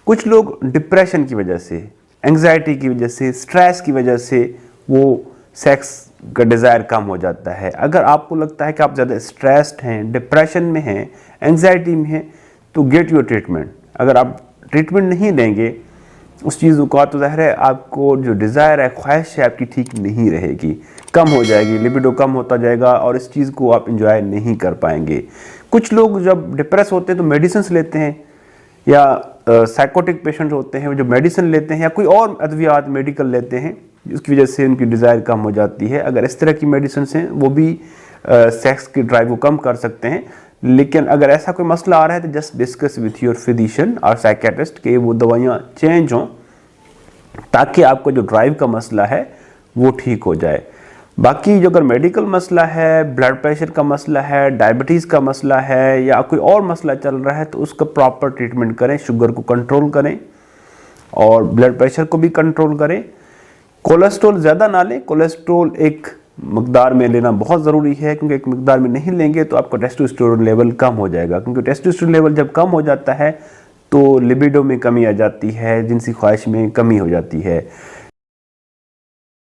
कुछ लोग डिप्रेशन की वजह से, एंग्जाइटी की वजह से, स्ट्रेस की वजह से वो सेक्स का डिज़ायर कम हो जाता है। अगर आपको लगता है कि आप ज़्यादा स्ट्रेस्ड हैं, डिप्रेशन में हैं, एंग्जाइटी में हैं, तो गेट योर ट्रीटमेंट। अगर आप ट्रीटमेंट नहीं लेंगे उस चीज़ का, तो ज़ाहिर है आपको जो डिज़ायर है, ख्वाहिश है आपकी, ठीक नहीं रहेगी, कम हो जाएगी, लिबिडो कम होता जाएगा और इस चीज़ को आप इंजॉय नहीं कर पाएंगे। कुछ लोग जब डिप्रेस होते हैं तो मेडिसिन लेते हैं, या साइकोटिक पेशेंट होते हैं जो मेडिसिन लेते हैं या कोई और अद्वियात मेडिकल लेते हैं, जिसकी वजह से उनकी डिज़ायर कम हो जाती है। अगर इस तरह की मेडिसिन हैं वो भी सेक्स की ड्राइव को कम कर सकते हैं। लेकिन अगर ऐसा कोई मसला आ रहा है तो just discuss with your physician और साइकेट्रिस्ट कि वो दवाइयाँ चेंज हों, ताकि आपको जो ड्राइव का मसला है वो ठीक हो जाए। बाकी जो अगर मेडिकल मसला है, ब्लड प्रेशर का मसला है, डायबिटीज़ का मसला है या कोई और मसला चल रहा है, तो उसका प्रॉपर ट्रीटमेंट करें, शुगर को कंट्रोल करें और ब्लड प्रेशर को भी कंट्रोल करें। कोलेस्ट्रॉल ज़्यादा ना लें, कोलेस्ट्रॉल एक मकदार में लेना बहुत ज़रूरी है, क्योंकि एक मकदार में नहीं लेंगे तो आपका टेस्टोस्टेरोन लेवल कम हो जाएगा, क्योंकि टेस्टोस्टेरोन लेवल जब कम हो जाता है तो लिबिडो में कमी आ जाती है, जिनसी ख्वाहिश में कमी हो जाती है।